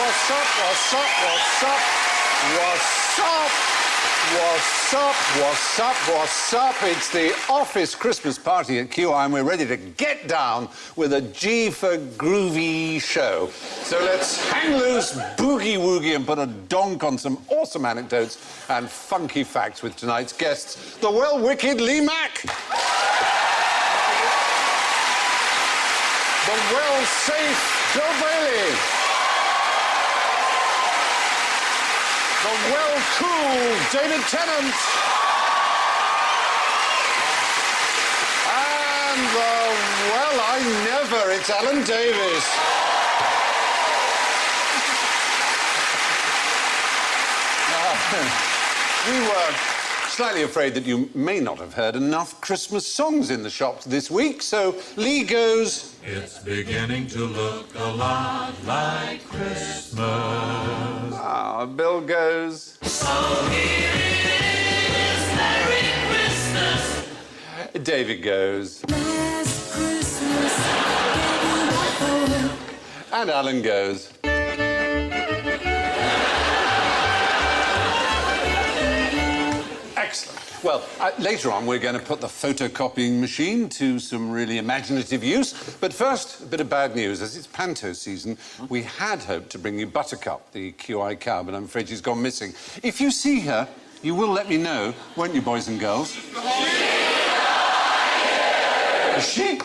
What's up? What's up? What's up? What's up? What's up? What's up? What's up? It's the office Christmas party at QI, and we're ready to get down with a G for groovy show. So let's hang loose, boogie-woogie, and put a donk on some awesome anecdotes and funky facts with tonight's guests, the well-wicked Lee Mack. The well-safe Bill Bailey. The well-cool David Tennant. And the well-I-never, it's Alan Davies. We were slightly afraid that you may not have heard enough Christmas songs in the shops this week, so Lee goes... It's beginning to look a lot like Christmas. Ah, Bill goes... So here it is, Merry Christmas. David goes... Last Christmas, I gave you my heart. And Alan goes... Excellent. Well, later on, we're going to put the photocopying machine to some really imaginative use. But first, a bit of bad news. As it's Panto season, we had hoped to bring you Buttercup, the QI cow, but I'm afraid she's gone missing. If you see her, you will let me know, won't you, boys and girls? Is she?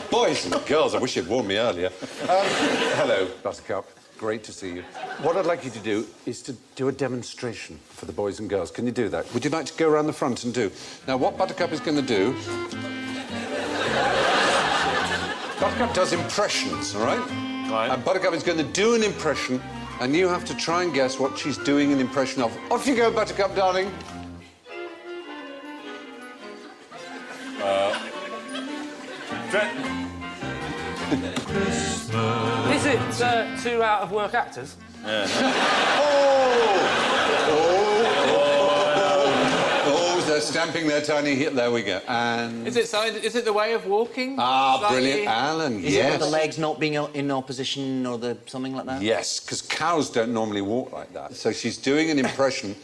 Boys and girls, I wish you'd warned me earlier. Hello, Buttercup. Great to see you. What I'd like you to do is to do a demonstration for the boys and girls. Can you do that? Would you like to go around the front and do? Now, what Buttercup is going to do... Buttercup does impressions, all right? Right. And Buttercup is going to do an impression, and you have to try and guess what she's doing an impression of. Off you go, Buttercup, darling. Is it two out-of-work actors? Oh, they're stamping their tiny hip. There we go. And... Is it the way of walking? Ah, Slightly- brilliant, Alan, Is it yes. with the legs not being in opposition or something like that? Yes, because cows don't normally walk like that. So she's doing an impression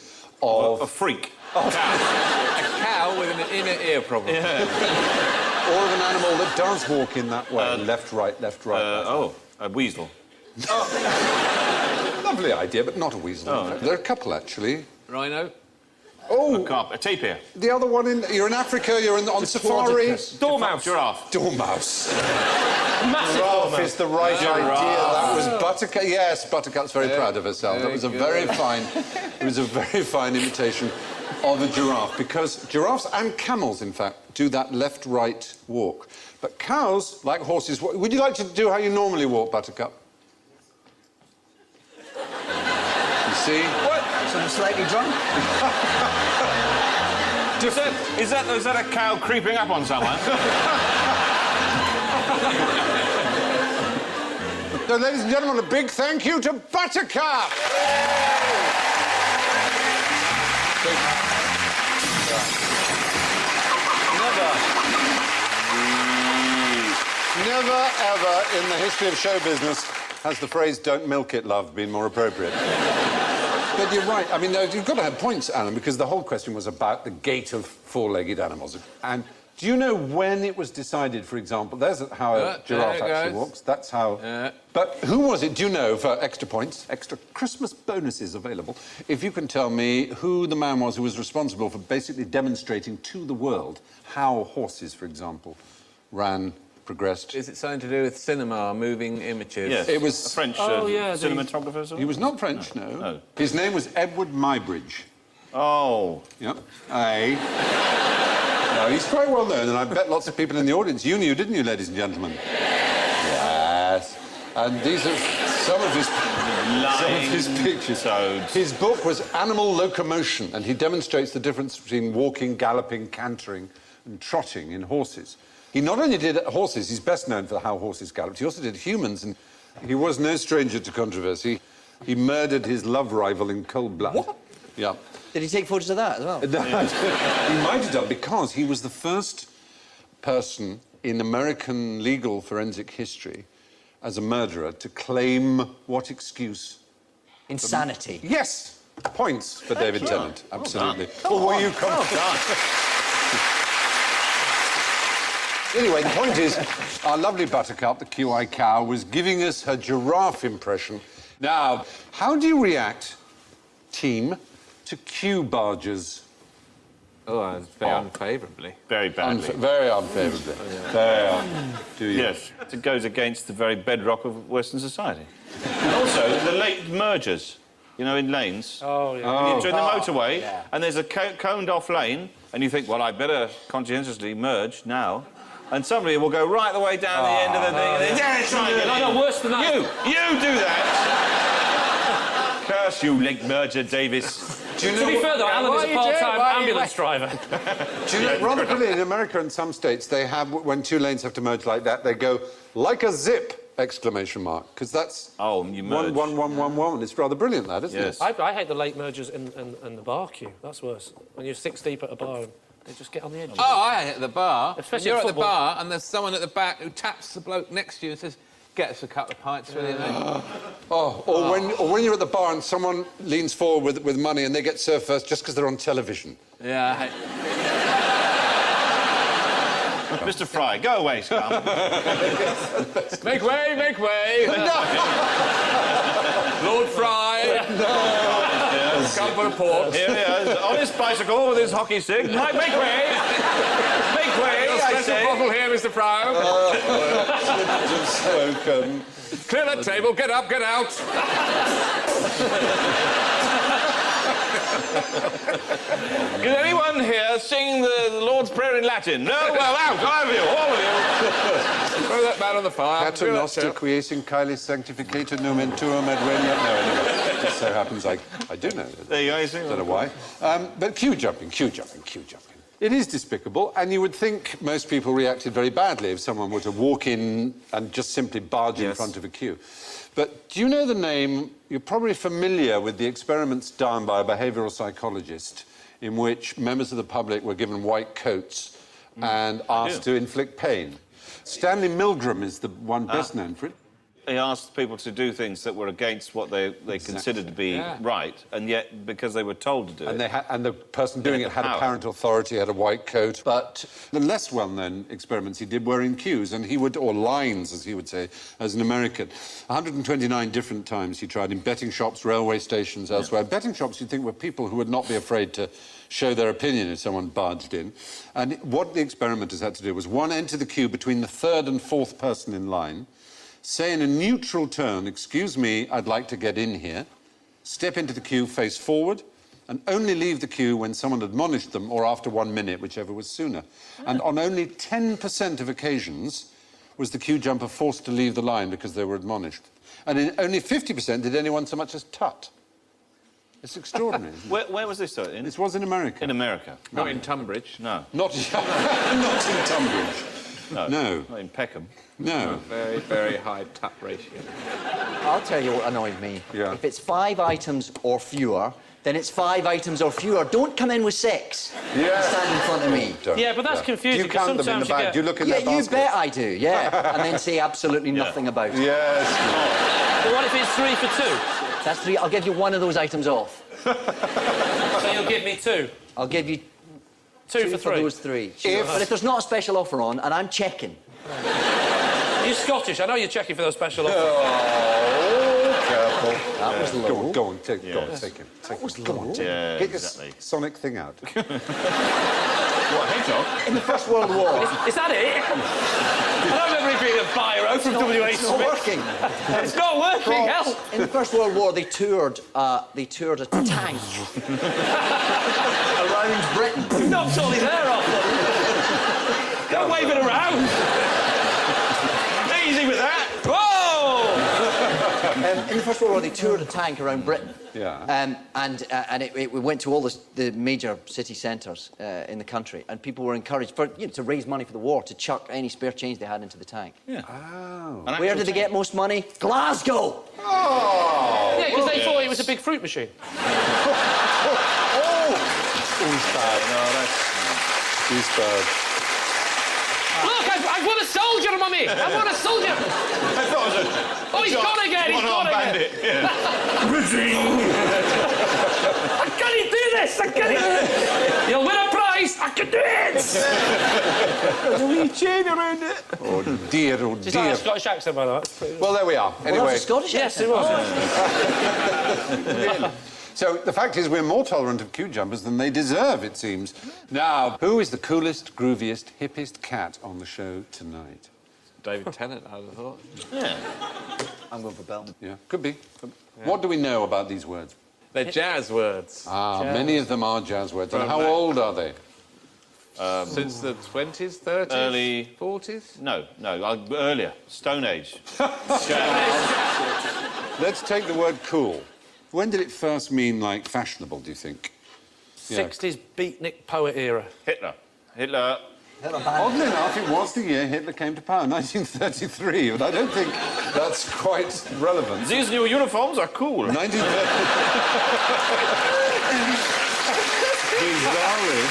of... A freak. A cow with an inner ear problem. Or of an animal that does walk in that way. Left, right, left, right. left. A weasel. Lovely idea, but not a weasel. Oh. There are a couple, actually. Rhino? Oh, A tapir. the other one in... You're in Africa, you're on safari. Dormouse. Giraffe. Dormouse. Massive Giraffe is the right idea. That was Giraffe. Buttercup. Yes, Buttercup's very proud of herself. That was a very fine... It was a very fine imitation of a giraffe, because giraffes and camels, in fact, do that left-right walk. But cows, like horses... Would you like to do how you normally walk, Buttercup? You see? So I'm slightly drunk? Is that a cow creeping up on someone? So, ladies and gentlemen, a big thank you to Buttercup! Never, ever in the history of show business has the phrase "don't milk it, love" been more appropriate. But you're right. I mean, you've got to have points, Alan, because the whole question was about the gait of four-legged animals. And do you know when it was decided, for example? There's how a giraffe there it actually goes. walks. That's how... Yeah. But who was it, do you know, for extra points, extra Christmas bonuses available, if you can tell me who the man was who was responsible for basically demonstrating to the world how horses, for example, ran, progressed? Is it something to do with cinema, moving images? Yes. It was... a French cinematographer. He was not French, no. No. His name was Edward Muybridge. Oh. Yep. Aye. No, he's quite well known, and I bet lots of people in the audience... You knew, didn't you, ladies and gentlemen? Yes. And these are some of his pictures. Sodes. His book was Animal Locomotion, and he demonstrates the difference between walking, galloping, cantering and trotting in horses. He not only did horses, he's best known for how horses galloped, he also did humans, and he was no stranger to controversy. He murdered his love rival in cold blood. What? Yeah. Did he take photos of that as well? He might have done, because he was the first person in American legal forensic history as a murderer to claim what excuse? Insanity. Yes! Points for David Tennant. Absolutely. Well, were you Anyway, the point is, our lovely Buttercup, the QI cow, was giving us her giraffe impression. Now, how do you react, team, to Q barges? Oh, very unfavourably. Very badly. Very unfavourably. Very Do you? Yes, it goes against the very bedrock of Western society. And also, the late mergers, you know, in lanes. Oh, yeah. You're doing the motorway, and there's a coned-off lane, and you think, well, I'd better conscientiously merge now. And somebody will go right the way down the end of the thing, and then, yeah, try and get in. No, worse than that. You do that! Curse you, late merger, Davis. To be fair, though, Alan is a part-time ambulance driver. Do you know, rather brilliant, in America and some states, they have, when two lanes have to merge like that, they go, like a zip, exclamation mark, because that's... Oh, you merge. One. It's rather brilliant, that, isn't it? I hate the late mergers in the bar queue. That's worse. When you're 6 deep at a bar and they just get on the edge. Oh, I hit the bar. Especially You're at at the football. bar and there's someone at the back who taps the bloke next to you and says, get us a couple of pints, will you, mate? Or when you're at the bar and someone leans forward with money and they get served first just because they're on television. Yeah, I hate... Mr. Fry, go away, scum. Make way, make way! Lord Fry! Come for a port. Here he is, on his bicycle with his hockey stick. Right, make way! Make way, I Special say. bottle here, Mr. Fry. Spoken. Clear that table, get up, get out. Can anyone here sing the Lord's Prayer in Latin? No? Well, out, all of you, all of you. Throw that man on the fire. Pater Do that noster chap. quiescing caelis sanctificator nomen tuum et venia... No, anyway, it just so happens I do know. There you go, you sing. Don't know why. But queue jumping. It is despicable, and you would think most people reacted very badly if someone were to walk in and just simply barge in front of a queue. But do you know the name? You're probably familiar with the experiments done by a behavioural psychologist in which members of the public were given white coats and asked to inflict pain. Stanley Milgram is the one best known for it. He asked people to do things that were against what they considered to be right, and yet, because they were told to do it... And the person doing it had apparent authority, had a white coat. But the less well-known experiments he did were in queues, and he would... or lines, as he would say, as an American. 129 different times he tried in betting shops, railway stations, elsewhere. Betting shops, you'd think, were people who would not be afraid to show their opinion if someone barged in. And what the experimenters had to do was, one, enter the queue between the third and fourth person in line, say in a neutral tone, excuse me, I'd like to get in here, step into the queue, face forward, and only leave the queue when someone admonished them or after 1 minute, whichever was sooner. And on only 10% of occasions was the queue jumper forced to leave the line because they were admonished. And in only 50% did anyone so much as tut. It's extraordinary, isn't it? Where was this, though? This was in America. In America? Not in Tunbridge. No. Not in Tunbridge. No. No. Not in Peckham. No. Very, very high tap ratio. I'll tell you what annoys me. Yeah. If it's 5 items or fewer, then it's 5 items or fewer. Don't come in with 6. Yeah. Stand in front of me. Don't. Yeah, but that's confusing, Do you 'cause count them in the sometimes you bag? get- Do you look in Yeah, their you basket? bet I do, yeah. And then say absolutely nothing about it. Yes. But what if it's 3 for 2? That's 3. I'll give you one of those items off. So you'll give me 2. I'll give you 2 for 3. those 3. But if there's not a special offer on, and I'm checking. You're Scottish. I know you're checking for those special offers. Oh, careful. That was low. Go on, take him. Come on, take Yeah, Get your exactly. sonic thing out. What, hedgehog? In the First World War, Is that it? I don't remember it being a biro from W.H. it's not Smith. working. It's not working, hell. In the First World War, they toured a tank around Britain. You knocked all his hair off. Don't wave it around. Easy with that. Whoa! In the First World War, they toured a tank around Britain. Yeah. And it went to all the major city centres in the country, and people were encouraged to raise money for the war to chuck any spare change they had into the tank. Yeah. Oh. Where did they get most money? Glasgow. Oh! Yeah, because they thought it was a big fruit machine. He's bad. No, that's... He's bad. Look, I've won a soldier, Mummy! I've won a soldier! I thought it was a... Oh, he's gone again! He's gone one-armed again! bandit. Yeah. I can't do this! I can't do this! You'll win a prize! I can do it! There's a wee chain around it. Oh dear, oh Is that dear. a Scottish accent, by the way? That's pretty good. Well, there we are. Well, Anyway, that's a Scottish Yes, accent. it was. so the fact is we're more tolerant of queue jumpers than they deserve, it seems. Now, who is the coolest, grooviest, hippest cat on the show tonight? David Tennant, I would have thought. Yeah. I'm going for Bell. Yeah, could be. What do we know about these words? They're jazz words. Many of them are jazz words. And From how that- old are they? Since the 20s, 30s? Early- 40s? No, earlier. Stone Age. Let's take the word cool. When did it first mean, like, fashionable, do you think? 60s beatnik poet era. Hitler. Oddly enough, it was the year Hitler came to power, 1933, but I don't think that's quite relevant. These new uniforms are cool. 1933. Bizarrely.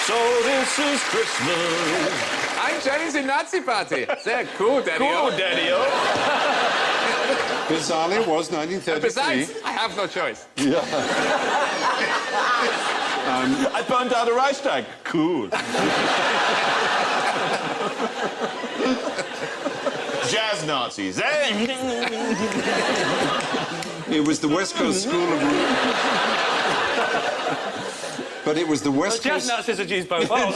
So this is Christmas. I'm Chinese in Nazi party. They're cool, Daddy. Cool, Daddy-o. Bizarrely, it was 1933. Besides, I have no choice. I burnt out a Reichstag. Cool. Jazz Nazis. It was the West Coast School of... But it was the West Jazz Coast... Nazis are used both ways.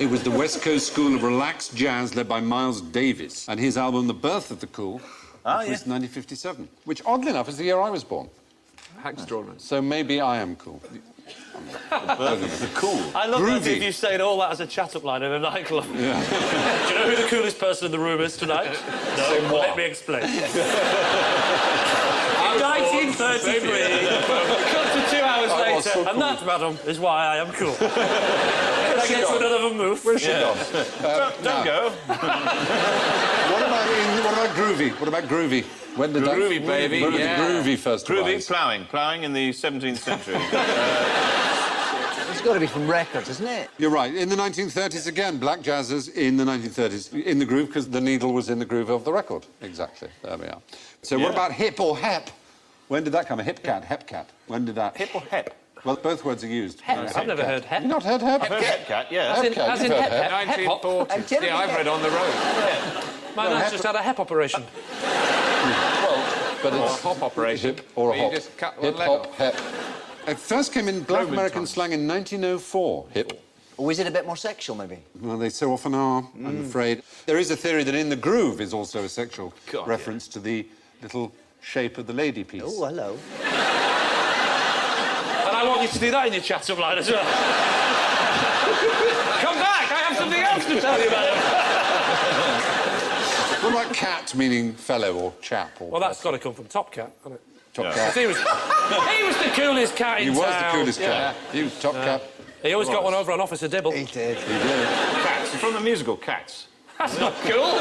It was the West Coast School of Relaxed Jazz led by Miles Davis. And his album, The Birth of the Cool, was 1957, which, oddly enough, is the year I was born. Extraordinary. So maybe I am cool. Cool. I love Groovy. that if you saying all that as a chat-up line in a nightclub. Do you know who the coolest person in the room is tonight? No, let me explain. In 1933, cut to 2 hours I was later, so cool. and that, madam, is why I am cool. Can I get to another move? Where's she gone? Don't go. What about groovy? What about groovy? When did Groovy, baby, When did yeah. the groovy first Groovy, arise? ploughing in the 17th century. It's got to be from records, isn't it? You're right. In the 1930s again, black jazzers in the 1930s in the groove because the needle was in the groove of the record. Exactly. There we are. So what about hip or hep? When did that come? A hip cat, hep cat. When did that? Hip or hep? Well, both words are used. Hep. I've never heard hep. You not heard hep? I've heard hep cat, yeah. As in, Hep cat, as in you've hep, heard hep, hep hop. 1940s. Yeah, I've read On the Road. My man's just had a hep operation. But Or a it's hop operation. hip or a where you hop. just cut one Hip leg hop off. hep. It first came in Black Roman American times. slang in 1904. Hip. Or is it a bit more sexual, maybe? Well, they so often are, I'm afraid. There is a theory that in the groove is also a sexual God, reference to the little shape of the lady piece. Oh, hello. And I want you to do that in your chat-up line as well. Come back, I have something else to tell you about it. What about cat, meaning fellow or chap? Or Well, that's got to come from Top Cat, hasn't it? top Yeah. cat. He was the coolest cat in He was town. the coolest cat. He was top cat. He always got one over on Officer Dibble. He did. He did. Cats. From the musical Cats. That's not cool.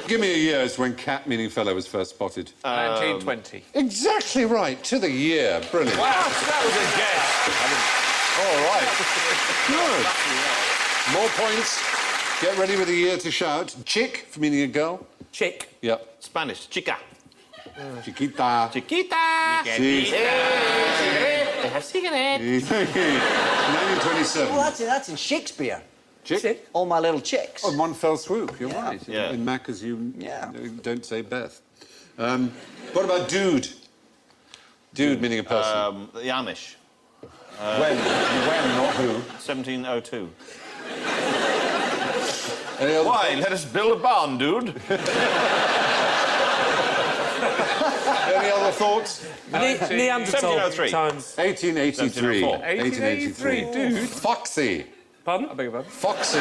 Give me a year as when cat, meaning fellow, was first spotted. 1920. Exactly right. To the year. Brilliant. Wow, that was a guess. All right. Good. More points. Get ready with a year to shout. Chick, meaning a girl. Chick. Yep. Spanish. Chica. Chiquita. Chiquita. Sí. 1927. Well, that's in Shakespeare. Chick. All my little chicks. Oh, in one fell swoop. You're right. Yeah. In Macca's, you Yeah. don't say Beth. What about dude? Dude meaning a person. The Amish. When, not who. 1702. Any other Why? Let us build a barn, dude. Any other thoughts? Neanderthal 1703. times. 1883. 1704. 1883, dude. Foxy. Pardon? I beg your pardon? Foxy.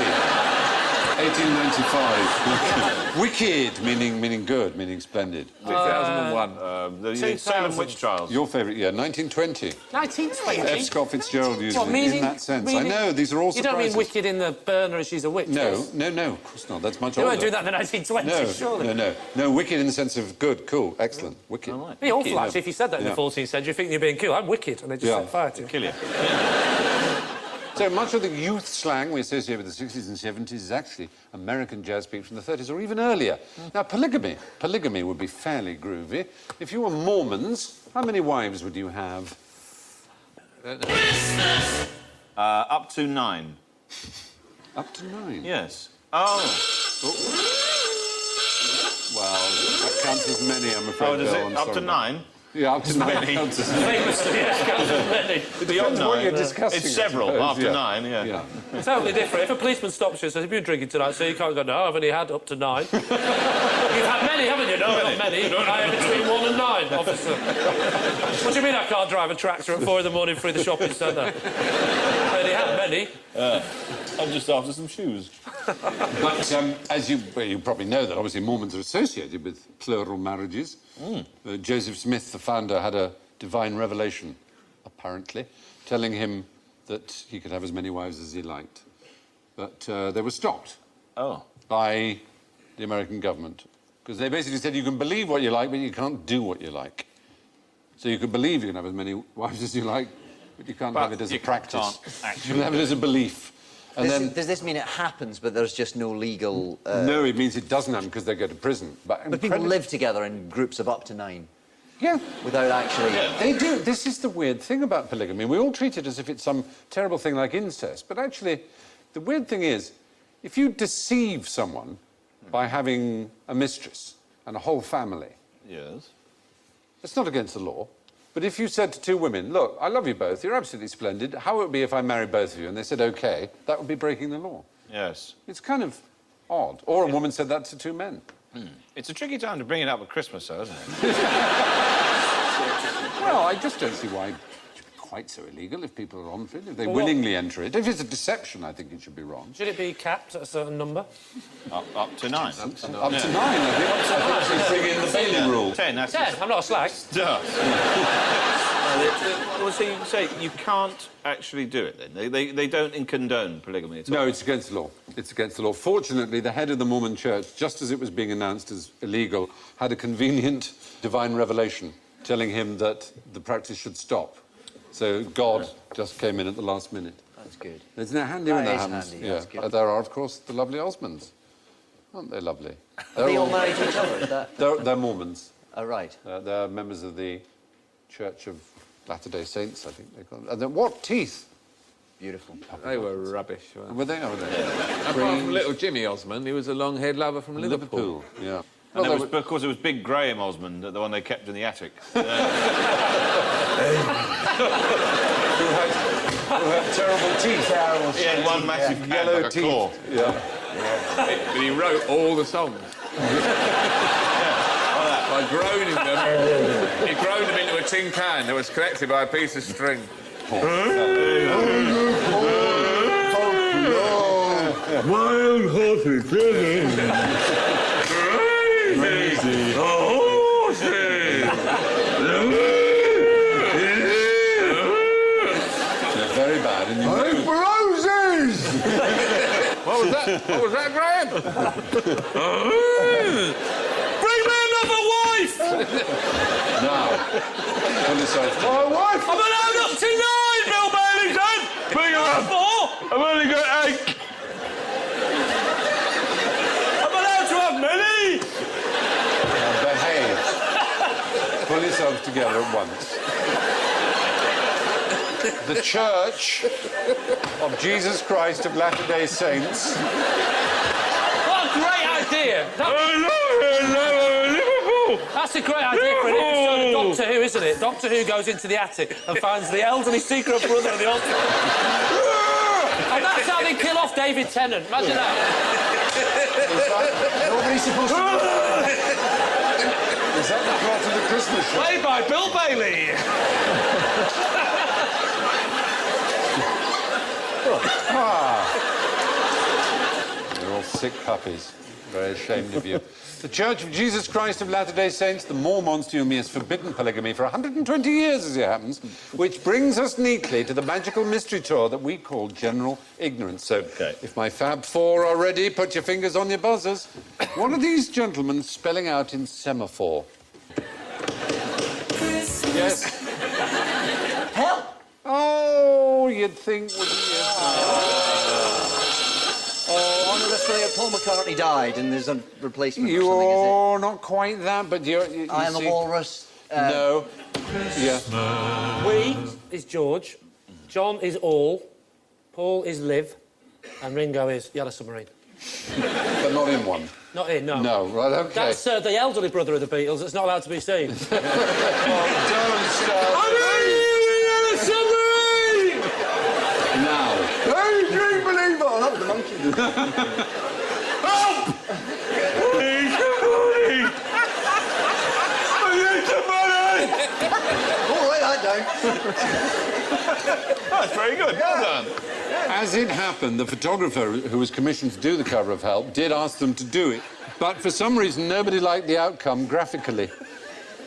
1895. Wicked, meaning good, meaning splendid. 2001. The 2000. Salem witch trials. Your favourite year, 1920. 1920? F. Scott Fitzgerald used What, it meaning- in that sense. meaning- I know, these are all You don't surprises. mean Wicked in the burner and she's a witch? No, yes? no, of course not. That's much You older. won't do that in the 1920s, surely. No, wicked in the sense of good, cool, excellent, wicked. It'd be awful, actually, if you said that in Yeah. the 14th century, thinking you're being cool. I'm wicked, and they just Yeah. set fire to you. Kill you. So much of the youth slang we associate with the 60s and 70s is actually American jazz speak from the 30s or even earlier. Now, polygamy would be fairly groovy. If you were Mormons, how many wives would you have? Up to 9. Up to 9? Yes. Oh. Well, that counts as many, I'm afraid. Oh, does Bill, it? I'm Up sorry. to 9? Yeah, up to 9 many. counts as many. Famously, yes, counts as many. Beyond Depends what 9. you're discussing, It's I several. suppose, After yeah. 9, yeah. Yeah. Totally different. If a policeman stops you and says, "Have you been drinking tonight?" So you can't go, "No, I've only had up to 9." You've had many, haven't you? No, not many. I have between 1 and 9, officer. What do you mean I can't drive a tractor at 4 in the morning through the shopping centre? I only had many. I'm just after some shoes. But as you probably know, that obviously Mormons are associated with plural marriages. Joseph Smith, the founder, had a divine revelation, apparently, telling him that he could have as many wives as he liked. But they were stopped Oh. by the American government because they basically said you can believe what you like, but you can't do what you like. So you can believe you can have as many wives as you like, but you can't But have it as a you practice. can't You actually can have it as a belief. And then, Does this mean it happens, but there's just no legal... no, it means it doesn't happen because they go to prison. But people live together in groups of up to 9 Yeah, without actually... they do. This is the weird thing about polygamy. We all treat it as if it's some terrible thing like incest. But actually, the weird thing is, if you deceive someone by having a mistress and a whole family, Yes. it's not against the law. But if you said to 2 women, look, I love you both, you're absolutely splendid, how would it be if I married both of you? And they said, OK, that would be breaking the law. Yes. It's kind of odd. Or a woman said that to 2 men. It's a tricky time to bring it up at Christmas, though, isn't it? Well, I just don't see why it should be quite so illegal if people are on for it, if they willingly enter it. If it's a deception, I think it should be wrong. Should it be capped at a certain number? Up to 9. Up to 9, I think. I think we bring in the Bailey rule. 10, that's 10. I'm not a slag. Well, so you say you can't actually do it, then? They don't condone polygamy at all? No, it's against the law. It's against the law. Fortunately, the head of the Mormon church, just as it was being announced as illegal, had a convenient divine revelation telling him that the practice should stop. So God just came in at the last minute. That's good. Isn't it handy when That that is happens? handy, Yeah. that's good. There are, of course, the lovely Osmonds. Aren't they lovely? Are they all married to each other? Is that... They're Mormons. Oh, right. They're members of the Church of Latter-day Saints, I think they call it. And then, what teeth? Beautiful. They were rubbish. Were they? Were they? Apart from little Jimmy Osmond, he was a long-haired lover from Liverpool. Yeah. And Well, there was, of course, it was Big Graham Osmond, the one they kept in the attic. who had terrible teeth. He had one massive hand, Yellow like a teeth. claw. Yeah. But he wrote all the songs. By groaning them, he groaned them into a tin can that was connected by a piece of string. Wild horses, crazy horses. They're very bad. And you Roses! What was that? What was that, Graham? Bring me another wife! now, on this side. My wife! I'm allowed up to 9, Bill Bailey said! Bring her up! 4! I've only got 8! I'm allowed to have many! Now, behave. Pull yourselves together at once. The Church of Jesus Christ of Latter-day Saints. What a great idea! Liverpool! That's a great idea for an episode of Doctor Who, isn't it? Doctor Who goes into the attic and finds the elderly secret brother of the hospital. And that's how they kill off David Tennant. Imagine that. Nobody's supposed to know that. Is that the plot of the Christmas show? Played by Bill Bailey. You're all sick puppies. Very ashamed of you. The Church of Jesus Christ of Latter-day Saints, the Mormons to whom he has forbidden polygamy for 120 years, as it happens, which brings us neatly to the magical mystery tour that we call General Ignorance. So, if my Fab Four are ready, put your fingers on your buzzers. What are these gentlemen spelling out in semaphore? Christmas. Yes. Help! Oh, you'd think, wouldn't you? Oh, honestly, Paul McCartney died, and there's a replacement or something, is You're not quite that, but you it? I Am the see- Walrus. No. Yeah. We is George, John is All, Paul is Liv, and Ringo is Yellow Submarine. But not in one. Not in, no. No, right, OK. That's the elderly brother of the Beatles that's not allowed to be seen. Don't start. Yellow Submarine! Now. Hey, dream believer! Oh, that was the monkey. Oh, write that down. That's very good. Well done. As it happened, the photographer who was commissioned to do the cover of Help did ask them to do it. But for some reason, nobody liked the outcome graphically.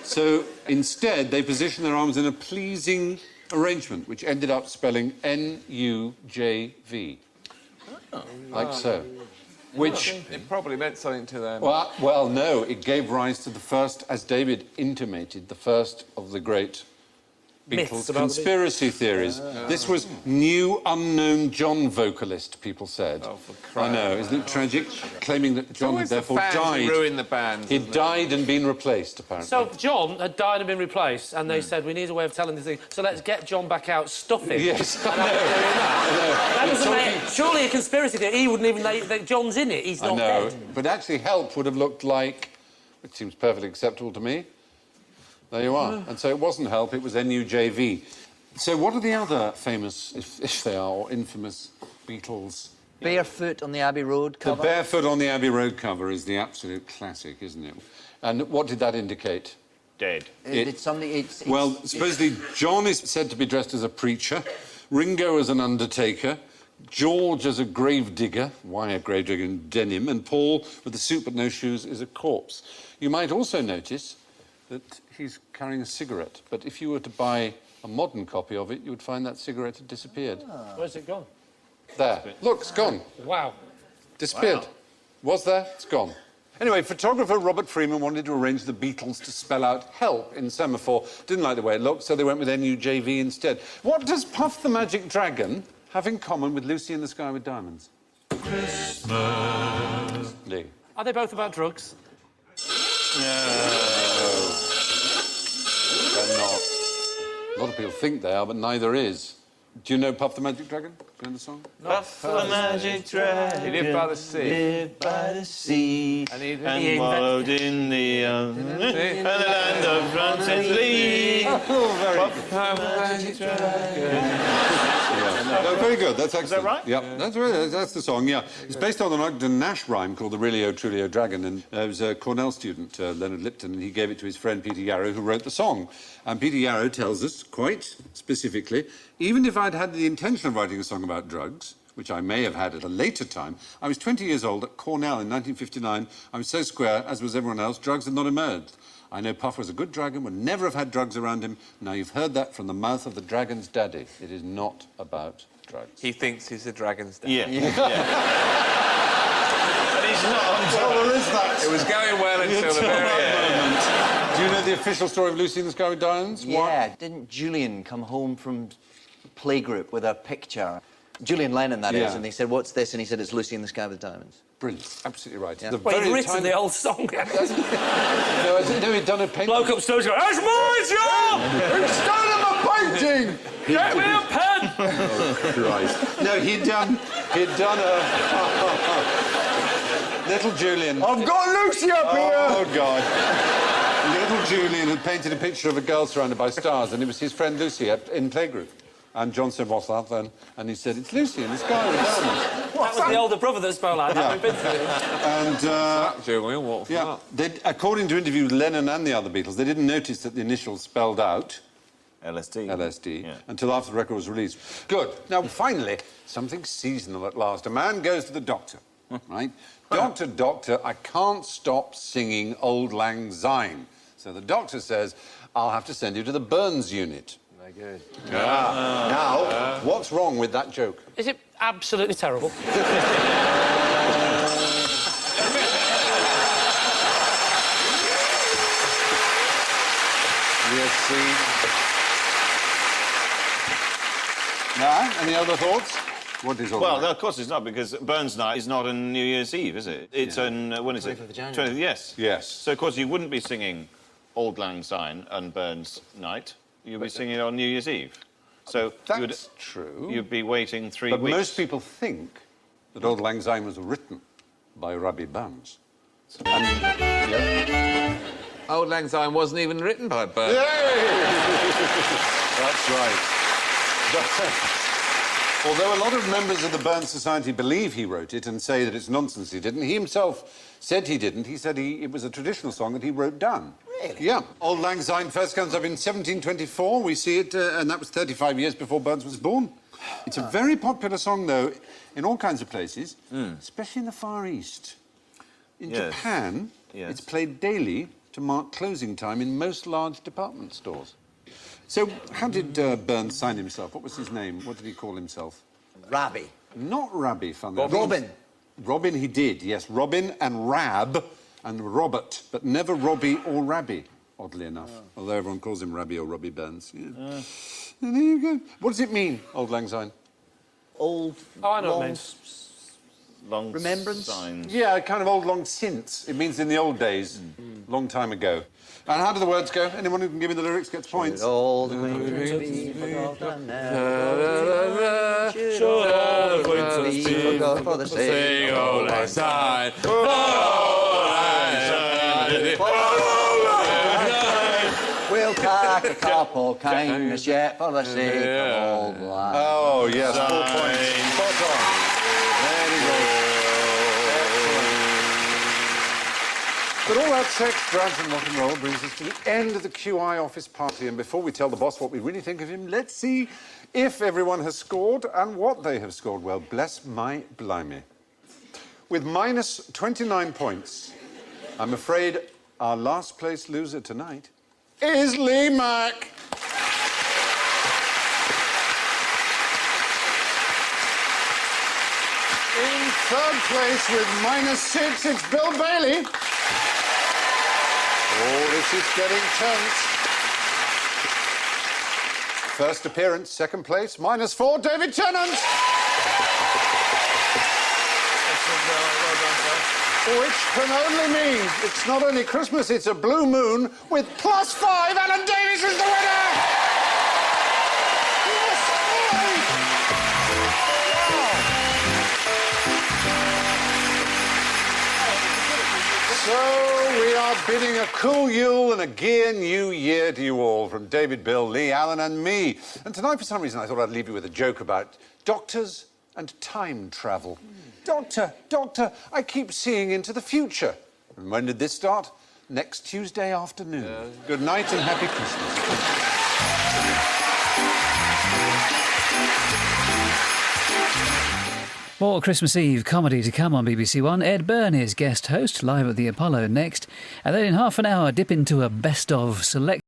So instead, they positioned their arms in a pleasing arrangement, which ended up spelling N-U-J-V. Like so. Which, It probably meant something to them. well, no, it gave rise to the first, as David intimated, the first of the great Myths Beatles about the conspiracy theories. This was new unknown John vocalist, people said. Oh, for I crying know, isn't it tragic? Claiming that John had Always the therefore fans who died. ruin the band. He'd died and been replaced, apparently. So John had died and been replaced, and they said, we need a way of telling this thing, so let's get John back out, stuff him. Yes, I And know. have him doing that. That You're doesn't talking- make... Surely a conspiracy theory, he wouldn't even know that John's in it, he's I not know. dead. But actually, Help would have looked like, which seems perfectly acceptable to me. There you are. And so it wasn't Help, it was N-U-J-V. So what are the other famous, if they are, or infamous Beatles? Barefoot on the Abbey Road The cover. Barefoot on the Abbey Road cover is the absolute classic, isn't it? And what did that indicate? Dead. It's something... It's, Well, supposedly John is said to be dressed as a preacher, Ringo as an undertaker, George as a gravedigger, why a gravedigger in denim, and Paul with a suit but no shoes is a corpse. You might also notice that he's carrying a cigarette, but if you were to buy a modern copy of it, you would find that cigarette had disappeared. Where's it gone? There. Look, it's gone. Wow. Disappeared. Wow. Was there? It's gone. Anyway, photographer Robert Freeman wanted to arrange the Beatles to spell out Help in semaphore. Didn't like the way it looked, so they went with N-U-J-V instead. What does Puff the Magic Dragon have in common with Lucy in the Sky with Diamonds? Christmas. Lee. Are they both about drugs? They're not. A lot of people think they are, but neither is. Do you know Puff the Magic Dragon? Do you know the song? Puff the magic dragon. He lived by the sea. Lived by the sea. And he And wallowed in the and the land of France and Lee. Puff the magic No, very good. That's excellent. right? Yeah, that's the song. Yeah, it's based on an Ogden Nash rhyme called "The Really O Truly O Dragon," and it was a Cornell student, Leonard Lipton, and he gave it to his friend Peter Yarrow, who wrote the song. And Peter Yarrow tells us quite specifically, even if I'd had the intention of writing a song about drugs, which I may have had at a later time, I was 20 years old at Cornell in 1959. I was so square, as was everyone else. Drugs had not emerged. I know Puff was a good dragon, would never have had drugs around him. Now you've heard that from the mouth of the dragon's daddy. It is not about drugs. He thinks he's the dragon's dad. Yeah. And he's not on top. Well, there is that. It was going well until the very end. Do you know the official story of Lucy in the Sky with Diamonds? Yeah. Didn't Julian come home from playgroup with a picture? Julian Lennon, that is, Yeah. and they said, what's this? And he said, it's Lucy in the Sky with Diamonds. Brilliant. Absolutely right. Yeah. The Well, very you've written tiny- the whole song. No, he'd done a painting. Bloke upstairs going, that's my job! He stole him a painting! Get me a pen! Christ. No, he'd done a... Little Julian... I've got Lucy up Oh, God. Little Julian had painted a picture of a girl surrounded by stars, and it was his friend Lucy in playgroup. And John said, what's that then? And he said, it's Lucy in the Sky with Diamonds. That was the older brother that spoke like that. We've been through it. And, Julian, what? yeah, according to interviews with Lennon and the other Beatles, they didn't notice that the initials spelled out LSD. LSD Yeah. until after the record was released. Good. Now, finally, something seasonal at last. A man goes to the doctor, right? Doctor, I can't stop singing Auld Lang Syne. So the doctor says, I'll have to send you to the Burns unit. Very good. Now, what's wrong with that joke? Is it absolutely terrible? Let's see. Now, any other thoughts? What is Auld Well, Lang? no, of course it's not, because Burns Night is not on New Year's Eve, is it? It's on, when is it? 25th of January. Yes. Yes. So, of course, you wouldn't be singing Auld Lang Syne and Burns Night. You'd be singing it on New Year's Eve. So That's true. you'd be waiting 3 But weeks. most people think that Auld Lang Syne was written by Robbie Burns. Auld Lang Syne wasn't even written by Burns. That's right. Although a lot of members of the Burns Society believe he wrote it and say that it's nonsense he didn't, he himself said he didn't. He said it was a traditional song that he wrote down. Really? Yeah. Auld Lang Syne first comes up in 1724. We see it, and that was 35 years before Burns was born. It's a very popular song, though, in all kinds of places, especially in the Far East. In Yes. Japan, Yes. it's played daily to mark closing time in most large department stores. So, how did Burns sign himself? What was his name? What did he call himself? Rabbi. Not Rabbi, funny. Robin. Robin, he did, yes. Robin and Rab and Robert, but never Robbie or Rabbi, oddly enough. Although everyone calls him Rabbi or Robbie Burns. Yeah. And there you go. What does it mean, Auld Lang Syne? Old. Oh, I know what it long- means. Long Remembrance? Syne. Yeah, kind of old long since. It means in the old days, long time ago. And how do the words go? Anyone who can give me the lyrics gets points. All the acquaintance be forgotten Should all the acquaintance be be forgot for the sake of Auld Lang Syne. We'll take a couple kindness yet for the sake of old lang. Oh, yes, 4 points. Spot on. There you go. But all that sex, drugs and rock and roll brings us to the end of the QI office party. And before we tell the boss what we really think of him, let's see if everyone has scored and what they have scored. Well, bless my blimey. With minus 29 points, I'm afraid our last place loser tonight is Lee Mack. In third place with -6, it's Bill Bailey. Oh, this is getting tense. First appearance, second place, -4, David Tennant. Which can only mean it's not only Christmas, it's a blue moon with +5. Alan Davies is the winner! So we are bidding a cool Yule and a gear new year to you all, from David, Bill, Lee, Alan and me. And tonight, for some reason, I thought I'd leave you with a joke about doctors and time travel. Doctor, I keep seeing into the future. And when did this start? Next Tuesday afternoon. Good night and happy Christmas. More Christmas Eve comedy to come on BBC One. Ed Byrne is guest host, live at the Apollo next. And then in half an hour, dip into a best-of select